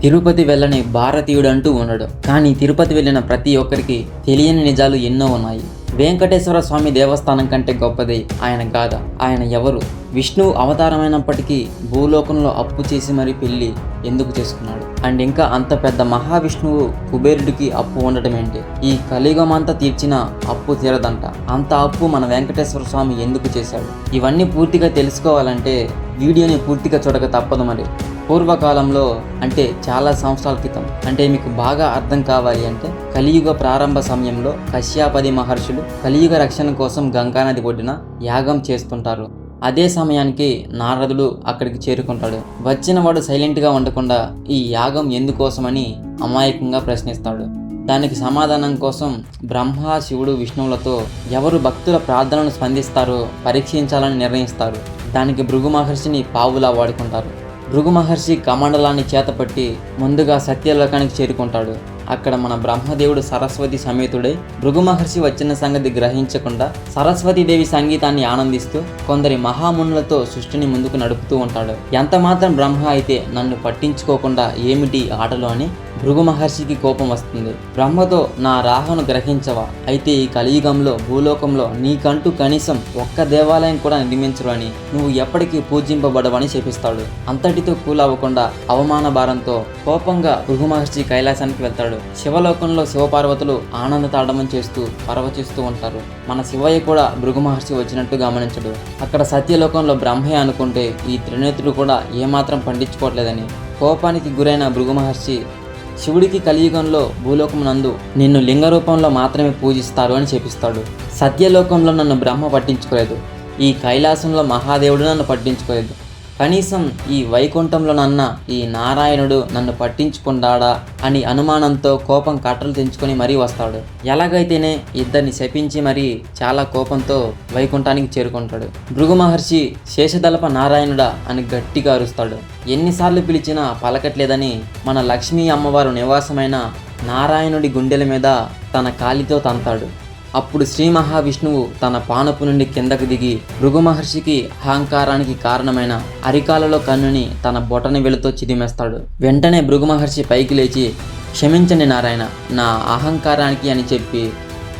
తిరుపతి వెళ్ళని భారతీయుడు అంటూ ఉండడు. కానీ తిరుపతి వెళ్ళిన ప్రతి ఒక్కరికి తెలియని నిజాలు ఎన్నో ఉన్నాయి. వెంకటేశ్వర స్వామి దేవస్థానం కంటే గొప్పది ఆయన గాథ. ఆయన ఎవరు? విష్ణు అవతారమైనప్పటికీ భూలోకంలో అప్పు చేసి మరీ పెళ్లి ఎందుకు చేసుకున్నాడు? అండ్ ఇంకా అంత పెద్ద మహావిష్ణువు కుబేరుడికి అప్పు ఉండటం ఏంటి? ఈ కలియుగమంతా తీర్చిన అప్పు తీరదంట. అంత అప్పు మన వెంకటేశ్వర స్వామి ఎందుకు చేశాడు? ఇవన్నీ పూర్తిగా తెలుసుకోవాలంటే వీడియోని పూర్తిగా చూడక తప్పదు. మరి పూర్వకాలంలో అంటే చాలా సంవత్సరాల క్రితం, అంటే మీకు బాగా అర్థం కావాలి అంటే కలియుగ ప్రారంభ సమయంలో కశ్యపాది మహర్షులు కలియుగ రక్షణ కోసం గంగానది ఒడ్డున యాగం చేస్తుంటారు. అదే సమయానికి నారదుడు అక్కడికి చేరుకుంటాడు. వచ్చిన వాడు సైలెంట్గా ఉండకుండా ఈ యాగం ఎందుకోసమని అమాయకంగా ప్రశ్నిస్తాడు. దానికి సమాధానం కోసం బ్రహ్మ, శివుడు, విష్ణువులతో ఎవరు భక్తుల ప్రార్థనను స్పందిస్తారో పరీక్షించాలని నిర్ణయిస్తారు. దానికి భృగు మహర్షిని పావులా వాడుకుంటారు. భృగు మహర్షి కమండలాన్ని చేతపట్టి ముందుగా సత్యలోకానికి చేరుకుంటాడు. అక్కడ మన బ్రహ్మదేవుడు సరస్వతి సమేతుడై భృగు మహర్షి వచ్చిన సంగతి గ్రహించకుండా సరస్వతీదేవి సంగీతాన్ని ఆనందిస్తూ కొందరి మహామునులతో సృష్టిని ముందుకు నడుపుతూ ఉంటాడు. ఎంత మాత్రం బ్రహ్మ అయితే నన్ను పట్టించుకోకుండా ఏమిటి ఆటలు అని భృగు మహర్షికి కోపం వస్తుంది. బ్రహ్మతో నా రాహను గ్రహించవా? అయితే ఈ కలియుగంలో భూలోకంలో నీకంటూ కనీసం ఒక్క దేవాలయం కూడా నిర్మించరు అని, నువ్వు ఎప్పటికీ పూజింపబడవని శపిస్తాడు. అంతటితో కూలవ్వకుండా అవమాన భారంతో కోపంగా భృగు మహర్షి కైలాసానికి వెళ్తాడు. శివలోకంలో శివపార్వతులు ఆనంద తాండవం చేస్తూ పరవచిస్తూ ఉంటారు. మన శివయ్య కూడా భృగు మహర్షి వచ్చినట్టు గమనించడు. అక్కడ సత్యలోకంలో బ్రహ్మే అనుకుంటే ఈ త్రినేత్రుడు కూడా ఏమాత్రం పండించుకోవట్లేదని కోపానికి గురైన భృగు మహర్షి శివుడికి కలియుగంలో భూలోకం నందు నిన్ను లింగ రూపంలో మాత్రమే పూజిస్తారు అని చెప్పిస్తాడు. సత్యలోకంలో నన్ను బ్రహ్మ పట్టించుకోలేదు, ఈ కైలాసంలో మహాదేవుడు నన్ను పట్టించుకోలేదు, కనీసం ఈ వైకుంఠంలోనన్నా ఈ నారాయణుడు నన్ను పట్టించుకుంటాడా అని అనుమానంతో కోపం కట్టలు తెంచుకొని మరీ వస్తాడు. ఎలాగైతేనే ఇద్దరిని శపించి మరీ చాలా కోపంతో వైకుంఠానికి చేరుకుంటాడు. భృగు మహర్షి శేషదళప నారాయణుడా అని గట్టిగా అరుస్తాడు. ఎన్నిసార్లు పిలిచినా పలకట్లేదని మన లక్ష్మీ అమ్మవారు నివాసమైన నారాయణుడి గుండెల మీద తన కాలితో తంతాడు. అప్పుడు శ్రీ మహావిష్ణువు తన పానపు నుండి కిందకు దిగి భృగు మహర్షికి అహంకారానికి కారణమైన అరికాలలో కన్నుని తన బొటన వేలుతో చిదిమేస్తాడు. వెంటనే భృగు మహర్షి పైకి లేచి, క్షమించండి నారాయణ, నా అహంకారానికి అని చెప్పి,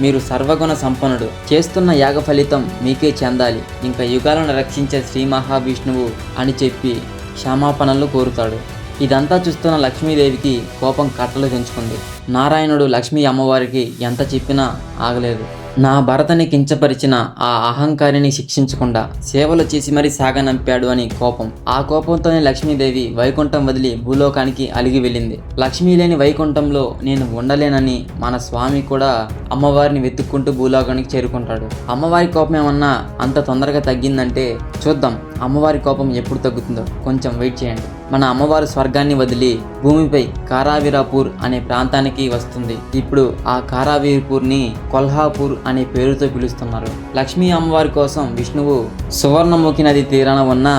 మీరు సర్వగుణ సంపన్నుడు, చేస్తున్న యాగ ఫలితం మీకే చెందాలి, ఇంకా యుగాలను రక్షించే శ్రీ మహావిష్ణువు అని చెప్పి క్షమాపణలు కోరుతాడు. ఇదంతా చూస్తున్న లక్ష్మీదేవికి కోపం కట్టలు తెంచుకుంది. నారాయణుడు లక్ష్మీ అమ్మవారికి ఎంత చెప్పినా ఆగలేదు. నా భరతని కించపరిచిన ఆ అహంకారిని శిక్షించకుండా సేవలు చేసి మరీ సాగనంపాడు అని కోపం. ఆ కోపంతోనే లక్ష్మీదేవి వైకుంఠం వదిలి భూలోకానికి అలిగి వెళ్ళింది. లక్ష్మీ లేని వైకుంఠంలో నేను ఉండలేనని మన స్వామి కూడా అమ్మవారిని వెతుక్కుంటూ భూలోకానికి చేరుకుంటాడు. అమ్మవారి కోపం ఏమన్నా అంత తొందరగా తగ్గిందంటే చూద్దాం. అమ్మవారి కోపం ఎప్పుడు తగ్గుతుందో కొంచెం వెయిట్ చేయండి. మన అమ్మవారు స్వర్గాన్ని వదిలి భూమిపై కారావీరాపూర్ అనే ప్రాంతానికి వస్తుంది. ఇప్పుడు ఆ కారావీర్పూర్ని కొల్హాపూర్ అనే పేరుతో పిలుస్తున్నారు. లక్ష్మీ అమ్మవారి కోసం విష్ణువు సువర్ణముఖి నది తీరాన ఉన్న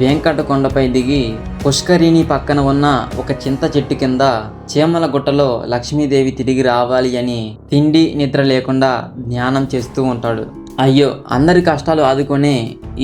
వెంకట కొండపై దిగి పుష్కరిణి పక్కన ఉన్న ఒక చింత చెట్టు కింద చీమల గుట్టలో లక్ష్మీదేవి తిరిగి రావాలి అని తిండి నిద్ర లేకుండా ధ్యానం చేస్తూ ఉంటాడు. అయ్యో, అందరి కష్టాలు ఆదుకునే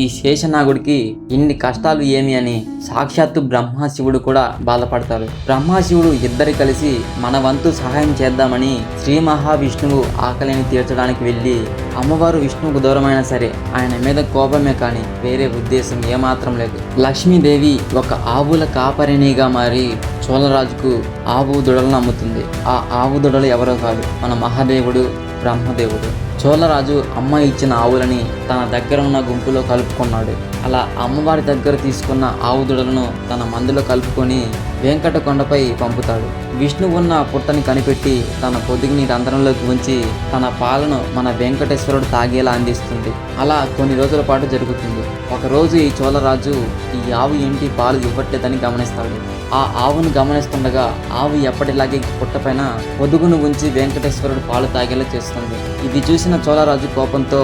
ఈ శేషనాగుడికి ఇన్ని కష్టాలు ఏమి అని సాక్షాత్తు బ్రహ్మశివుడు కూడా బాధపడతారు. బ్రహ్మశివుడు ఇద్దరు కలిసి మన వంతు సహాయం చేద్దామని శ్రీ మహావిష్ణువు ఆకలిని తీర్చడానికి వెళ్ళి అమ్మవారు విష్ణువుకు దూరమైనా సరే ఆయన మీద కోపమే కానీ వేరే ఉద్దేశం ఏమాత్రం లేదు. లక్ష్మీదేవి ఒక ఆవుల కాపరిణిగా మారి చోళరాజుకు ఆవు దొడలను అమ్ముతుంది. ఆ ఆవు దొడలు ఎవరో కాదు, మన మహాదేవుడు బ్రహ్మదేవుడు. చోళరాజు అమ్మ ఇచ్చిన ఆవులని తన దగ్గర ఉన్న గుంపులో కలుపుకున్నాడు. అలా అమ్మవారి దగ్గర తీసుకున్న ఆవు దూడలను తన మందులో కలుపుకొని వెంకట కొండపై పంపుతాడు. విష్ణువు ఉన్న పుట్టని కనిపెట్టి తన పొదిగిని రంధ్రంలోకి ఉంచి తన పాలను మన వెంకటేశ్వరుడు తాగేలా అందిస్తుంది. అలా కొన్ని రోజుల పాటు జరుగుతుంది. ఒకరోజు ఈ చోళరాజు ఈ ఆవు ఏంటి పాలు ఇవ్వట్లేదని గమనిస్తాడు. ఆ ఆవును గమనిస్తుండగా ఆవు ఎప్పటిలాగే పుట్టపైన పొదుగును ఉంచి వెంకటేశ్వరుడు పాలు తాగేలా చేస్తుంది. ఇది చూసిన చోళరాజు కోపంతో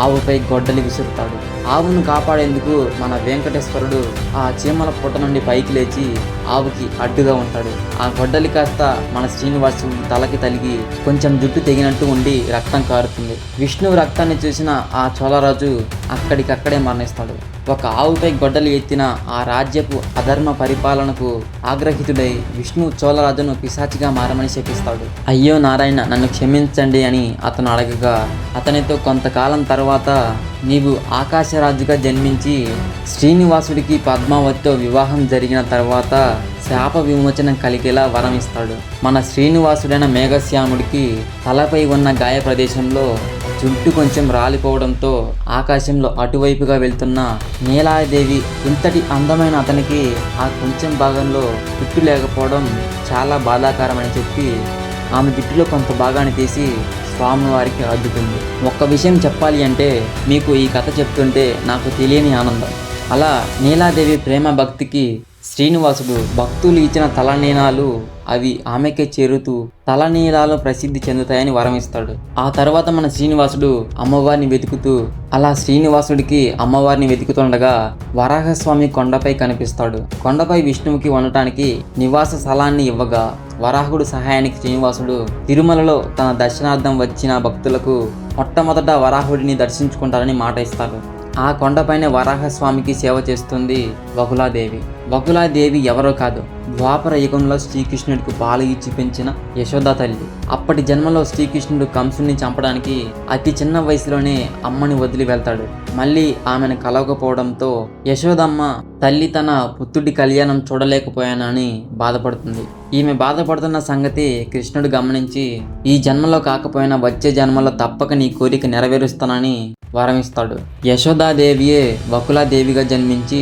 ఆవుపై గొడ్డలి విసురుతాడు. ఆవును కాపాడేందుకు మన వెంకటేశ్వరుడు ఆ చీమల పుట్ట నుండి పైకి లేచి ఆవుకి అడ్డుగా ఉంటాడు. ఆ గొడ్డలి కాస్త మన శ్రీనివాసు తలకి తలిగి కొంచెం జుట్టు తెగినట్టు ఉండి రక్తం కారుతుంది. విష్ణువు రక్తాన్ని చూసిన ఆ చోళరాజు అక్కడికక్కడే మరణిస్తాడు. ఒక ఆవుపై గొడ్డలు ఎత్తిన ఆ రాజ్యపు అధర్మ పరిపాలనకు ఆగ్రహితుడై విష్ణు చోళరాజును పిశాచిగా మారమని శపిస్తాడు. అయ్యో నారాయణ, నన్ను క్షమించండి అని అతను అడగగా అతనితో కొంతకాలం తర్వాత నీవు ఆకాశరాజుగా జన్మించి శ్రీనివాసుడికి పద్మావతితో వివాహం జరిగిన తర్వాత శాప విమోచనం కలిగేలా వరం ఇస్తాడు. మన శ్రీనివాసుడైన మేఘశ్యాముడికి తలపై ఉన్న గాయ ప్రదేశంలో జుట్టు కొంచెం రాలిపోవడంతో ఆకాశంలో అటువైపుగా వెళ్తున్న నీలాదేవి ఇంతటి అందమైన అతనికి ఆ కొంచెం భాగంలో జుట్టు లేకపోవడం చాలా బాధాకరమని చెప్పి ఆమె జుట్టులో కొంత భాగాన్ని తీసి స్వామివారికి అద్దుతుంది. ఒక్క విషయం చెప్పాలి అంటే మీకు ఈ కథ చెప్తుంటే నాకు తెలియని ఆనందం. అలా నీలాదేవి ప్రేమ భక్తికి శ్రీనివాసుడు భక్తులు ఇచ్చిన తలనీలాలు అవి ఆమెకే చేరుతూ తలనీలాలు ప్రసిద్ధి చెందుతాయని వరమిస్తాడు. ఆ తర్వాత మన శ్రీనివాసుడు అమ్మవారిని వెతుకుతూ అలా శ్రీనివాసుడికి అమ్మవారిని వెతుకుతుండగా వరాహస్వామి కొండపై కనిపిస్తాడు. కొండపై విష్ణువుకి ఉండటానికి నివాస స్థలాన్ని ఇవ్వగా వరాహుడు సహాయానికి శ్రీనివాసుడు తిరుమలలో తన దర్శనార్థం వచ్చిన భక్తులకు మొట్టమొదట వరాహుడిని దర్శించుకుంటారని మాట ఇస్తారు. ఆ కొండపైన వరాహస్వామికి సేవ చేస్తుంది బకులాదేవి. బకులాదేవి ఎవరో కాదు, ద్వాపర యుగంలో శ్రీకృష్ణుడికి పాలు ఇచ్చి పెంచిన యశోదా తల్లి. అప్పటి జన్మలో శ్రీకృష్ణుడు కంసుని చంపడానికి అతి చిన్న వయసులోనే అమ్మని వదిలి వెళ్తాడు. మళ్ళీ ఆమెను కలవకపోవడంతో యశోదమ్మ తల్లి తన పుత్రుడి కళ్యాణం చూడలేకపోయానని బాధపడుతుంది. ఈమె బాధపడుతున్న సంగతి కృష్ణుడు గమనించి ఈ జన్మలో కాకపోయినా వచ్చే జన్మలో తప్పక నీ కోరిక నెరవేరుస్తానని వరమిస్తాడు. యశోదాదేవియే బకులాదేవిగా జన్మించి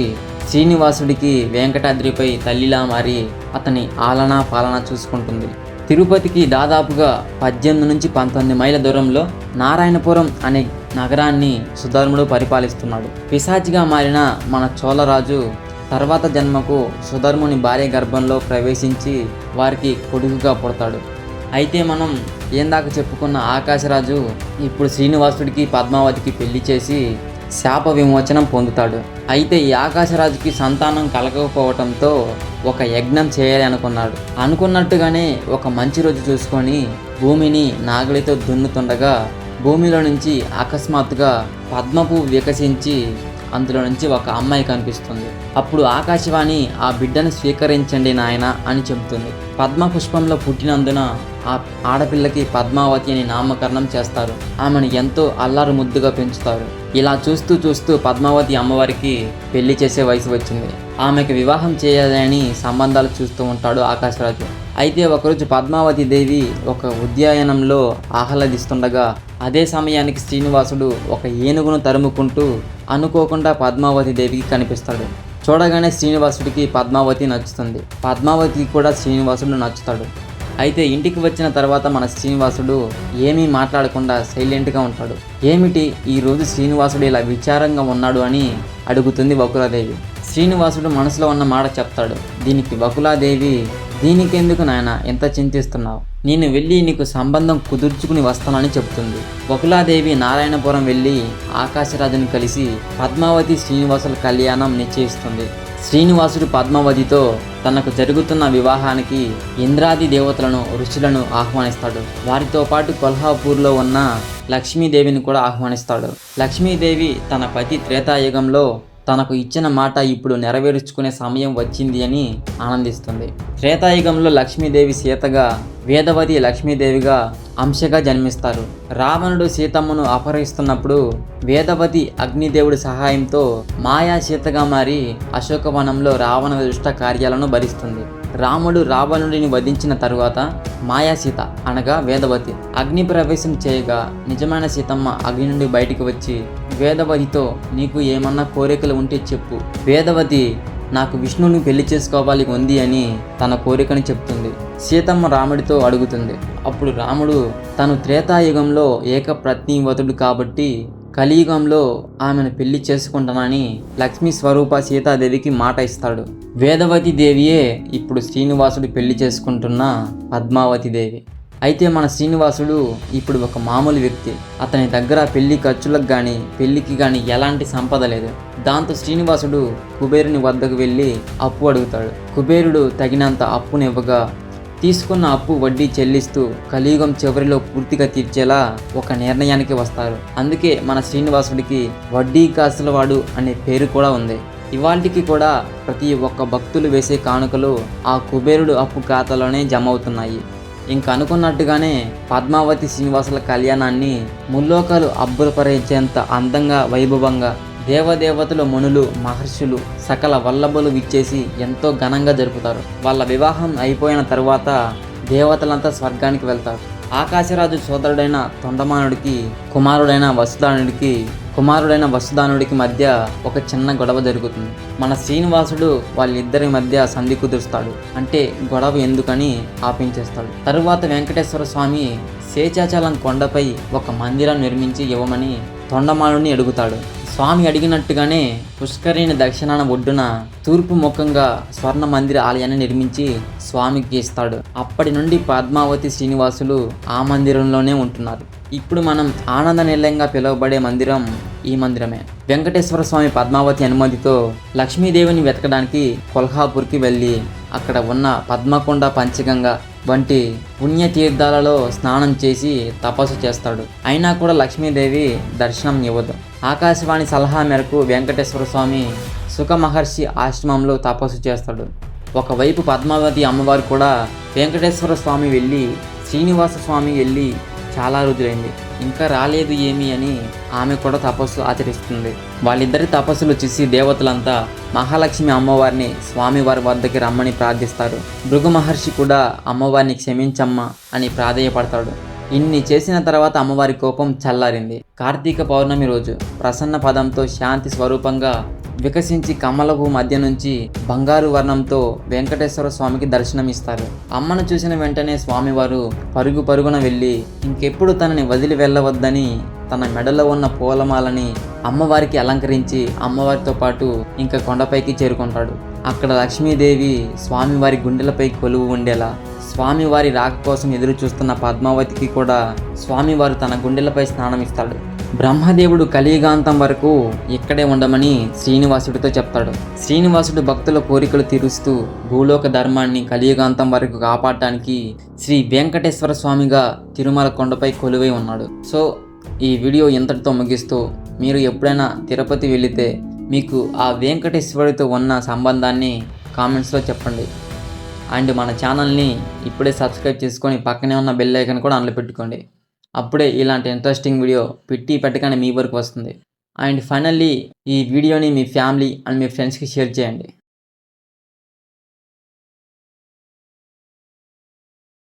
శ్రీనివాసుడికి వెంకటాద్రిపై తల్లిలా మారి అతని ఆలనా పాలన చూసుకుంటుంది. తిరుపతికి దాదాపుగా 18 నుంచి 19 మైళ్ళ దూరంలో నారాయణపురం అనే నగరాన్ని సుధర్ముడు పరిపాలిస్తున్నాడు. పిశాచిగా మారిన మన చోళరాజు తర్వాత జన్మకు సుధర్ముని భార్య గర్భంలో ప్రవేశించి వారికి కొడుకుగా పుడతాడు. అయితే మనం ఏందాక చెప్పుకున్న ఆకాశరాజు ఇప్పుడు శ్రీనివాసుడికి పద్మావతికి పెళ్లి చేసి శాప విమోచనం పొందుతాడు. అయితే ఈ ఆకాశరాజుకి సంతానం కలగకపోవటంతో ఒక యజ్ఞం చేయాలి అనుకున్నట్టుగానే ఒక మంచి రోజు చూసుకొని భూమిని నాగలితో దున్నుతుండగా భూమిలో నుంచి అకస్మాత్తుగా పద్మపు వికసించి అందులో నుంచి ఒక అమ్మాయి కనిపిస్తుంది. అప్పుడు ఆకాశవాణి ఆ బిడ్డను స్వీకరించండి నాయన అని చెబుతుంది. పద్మ పుష్పంలో పుట్టినందున ఆ ఆడపిల్లకి పద్మావతి అని నామకరణం చేస్తారు. ఆమెను ఎంతో అల్లారు ముద్దుగా పెంచుతారు. ఇలా చూస్తూ చూస్తూ పద్మావతి అమ్మవారికి పెళ్లి చేసే వయసు వచ్చింది. ఆమెకు వివాహం చేయాలని సంబంధాలు చూస్తూ ఉంటాడు ఆకాశరాజు. అయితే ఒకరోజు పద్మావతి దేవి ఒక ఉద్యానవనంలో ఆహ్లాదిస్తుండగా అదే సమయానికి శ్రీనివాసుడు ఒక ఏనుగును తరుముకుంటూ అనుకోకుండా పద్మావతి దేవికి కనిపిస్తాడు. చూడగానే శ్రీనివాసుడికి పద్మావతి నచ్చుతుంది. పద్మావతికి కూడా శ్రీనివాసుడు నచ్చుతాడు. అయితే ఇంటికి వచ్చిన తర్వాత మన శ్రీనివాసుడు ఏమీ మాట్లాడకుండా సైలెంట్గా ఉంటాడు. ఏమిటి ఈరోజు శ్రీనివాసుడు ఇలా విచారంగా ఉన్నాడు అని అడుగుతుంది బకులాదేవి. శ్రీనివాసుడు మనసులో ఉన్న మాట చెప్తాడు. దీనికి బకులాదేవి, దీనికెందుకు నాయన ఎంత చింతిస్తున్నావు, నేను వెళ్ళి నీకు సంబంధం కుదుర్చుకుని వస్తానని చెప్తుంది. బకులాదేవి నారాయణపురం వెళ్ళి ఆకాశరాజుని కలిసి పద్మావతి శ్రీనివాసుల కళ్యాణం నిశ్చయిస్తుంది. శ్రీనివాసుడు పద్మావతితో తనకు జరుగుతున్న వివాహానికి ఇంద్రాది దేవతలను ఋషులను ఆహ్వానిస్తాడు. వారితో పాటు కొల్హాపూర్లో ఉన్న లక్ష్మీదేవిని కూడా ఆహ్వానిస్తాడు. లక్ష్మీదేవి తన పతి త్రేతాయుగంలో తనకు ఇచ్చిన మాట ఇప్పుడు నెరవేర్చుకునే సమయం వచ్చింది అని ఆనందిస్తుంది. త్రేతాయుగంలో లక్ష్మీదేవి సీతగా, వేదవతి లక్ష్మీదేవిగా అంశగా జన్మిస్తారు. రావణుడు సీతమ్మను అపహరిస్తున్నప్పుడు వేదవతి అగ్నిదేవుడి సహాయంతో మాయా సీతగా మారి అశోకవనంలో రావణ దుష్ట కార్యాలను భరిస్తుంది. రాముడు రావణుడిని వధించిన తరువాత మాయా సీత అనగా వేదవతి అగ్ని ప్రవేశం చేయగా నిజమైన సీతమ్మ అగ్ని నుండి బయటికి వచ్చి వేదవతితో నీకు ఏమన్నా కోరికలు ఉంటే చెప్పు, వేదవతి నాకు విష్ణువుని పెళ్లి చేసుకోవాలి ఉంది అని తన కోరికని చెప్తుంది. సీతమ్మ రాముడితో అడుగుతుంది. అప్పుడు రాముడు తను త్రేతాయుగంలో ఏకప్రతివతుడు కాబట్టి కలియుగంలో ఆమెను పెళ్లి చేసుకుంటానని లక్ష్మీ స్వరూప సీతాదేవికి మాట ఇస్తాడు. వేదవతి దేవియే ఇప్పుడు శ్రీనివాసుడు పెళ్లి చేసుకుంటున్న పద్మావతి దేవి. అయితే మన శ్రీనివాసుడు ఇప్పుడు ఒక మామూలు వ్యక్తి. అతని దగ్గర పెళ్లి ఖర్చులకు కానీ పెళ్లికి కానీ ఎలాంటి సంపద లేదు. దాంతో శ్రీనివాసుడు కుబేరుని వద్దకు వెళ్ళి అప్పు అడుగుతాడు. కుబేరుడు తగినంత అప్పునివ్వగా తీసుకున్న అప్పు వడ్డీ చెల్లిస్తూ కలియుగం చివరిలో పూర్తిగా తీర్చేలా ఒక నిర్ణయానికి వస్తారు. అందుకే మన శ్రీనివాసుడికి వడ్డీ కాసులవాడు అనే పేరు కూడా ఉంది. ఇవాళకి కూడా ప్రతి ఒక్క భక్తులు వేసే కానుకలు ఆ కుబేరుడు అప్పు ఖాతాలోనే జమ అవుతున్నాయి. ఇంక అనుకున్నట్టుగానే పద్మావతి శ్రీనివాసుల కళ్యాణాన్ని ముల్లోకాలు అబ్బురపరిచేంత అందంగా వైభవంగా దేవదేవతలు, మునులు, మహర్షులు, సకల వల్లభులు విచ్చేసి ఎంతో ఘనంగా జరుపుతారు. వాళ్ళ వివాహం అయిపోయిన తరువాత దేవతలంతా స్వర్గానికి వెళ్తారు. ఆకాశరాజు సోదరుడైన తొండమానుడికి కుమారుడైన వసుదానుడికి మధ్య ఒక చిన్న గొడవ జరుగుతుంది. మన శ్రీనివాసుడు వాళ్ళిద్దరి మధ్య సంధి కుదురుస్తాడు. అంటే గొడవ ఎందుకని ఆపించేస్తాడు. తరువాత వెంకటేశ్వర స్వామి శేషాచలం కొండపై ఒక మందిరం నిర్మించి ఇవ్వమని తొండమానుడిని అడుగుతాడు. స్వామి అడిగినట్టుగానే పుష్కరిణి దక్షిణాన ఒడ్డున తూర్పు ముఖంగా స్వర్ణ మందిర ఆలయాన్ని నిర్మించి స్వామికి ఇస్తాడు. అప్పటి నుండి పద్మావతి శ్రీనివాసులు ఆ మందిరంలోనే ఉంటున్నారు. ఇప్పుడు మనం ఆనంద నిలయంగా పిలువబడే మందిరం ఈ మందిరమే. వెంకటేశ్వర స్వామి పద్మావతి అనుమతితో లక్ష్మీదేవిని వెతకడానికి కొల్హాపూర్కి వెళ్ళి అక్కడ ఉన్న పద్మకొండ, పంచగంగ వంటి పుణ్యతీర్థాలలో స్నానం చేసి తపస్సు చేస్తాడు. అయినా కూడా లక్ష్మీదేవి దర్శనం ఇవ్వదు. ఆకాశవాణి సలహా మేరకు వెంకటేశ్వర స్వామి సుఖ మహర్షి ఆశ్రమంలో తపస్సు చేస్తాడు. ఒకవైపు పద్మావతి అమ్మవారు కూడా వెంకటేశ్వర స్వామి వెళ్ళి శ్రీనివాస స్వామి వెళ్ళి చాలా రోజులైంది, ఇంకా రాలేదు ఏమి అని ఆమె కూడా తపస్సు ఆచరిస్తుంది. వాళ్ళిద్దరి తపస్సులు చూసి దేవతలంతా మహాలక్ష్మి అమ్మవారిని స్వామివారి వద్దకి రమ్మని ప్రార్థిస్తారు. భృగు మహర్షి కూడా అమ్మవారిని క్షమించమ్మా అని ప్రాధేయపడతాడు. ఇన్ని చేసిన తర్వాత అమ్మవారి కోపం చల్లారింది. కార్తీక పౌర్ణమి రోజు ప్రసన్న పదంతో శాంతి స్వరూపంగా వికసించి కమలపు మధ్య నుంచి బంగారు వర్ణంతో వెంకటేశ్వర స్వామికి దర్శనమిస్తారు. అమ్మను చూసిన వెంటనే స్వామివారు పరుగున వెళ్ళి ఇంకెప్పుడు తనని వదిలి వెళ్ళవద్దని తన మెడలో ఉన్న పూలమాలని అమ్మవారికి అలంకరించి అమ్మవారితో పాటు ఇంకా కొండపైకి చేరుకుంటాడు. అక్కడ లక్ష్మీదేవి స్వామివారి గుండెలపై కొలువు ఉండేలా స్వామివారి రాక కోసం ఎదురు చూస్తున్న పద్మావతికి కూడా స్వామివారు తన గుండెలపై స్నానమిస్తాడు. బ్రహ్మదేవుడు కలియుగాంతం వరకు ఇక్కడే ఉండమని శ్రీనివాసుడితో చెప్తాడు. శ్రీనివాసుడు భక్తుల కోరికలు తీరుస్తూ భూలోక ధర్మాన్ని కలియుగాంతం వరకు కాపాడటానికి శ్రీ వెంకటేశ్వర స్వామిగా తిరుమల కొండపై కొలువై ఉన్నాడు. సో ఈ వీడియో ఇంతటితో ముగిస్తూ మీరు ఎప్పుడైనా తిరుపతి వెళితే మీకు ఆ వెంకటేశ్వరుడితో ఉన్న సంబంధాన్ని కామెంట్స్లో చెప్పండి. అండ్ మన ఛానల్ని ఇప్పుడే సబ్స్క్రైబ్ చేసుకొని పక్కనే ఉన్న బెల్ ఐకాన్ కూడా ఆన్లో పెట్టుకోండి. అప్పుడే ఇలాంటి ఇంట్రెస్టింగ్ వీడియో పెట్టగానే మీ వరకు వస్తుంది. అండ్ ఫైనల్లీ ఈ వీడియోని మీ ఫ్యామిలీ అండ్ మీ ఫ్రెండ్స్కి షేర్ చేయండి.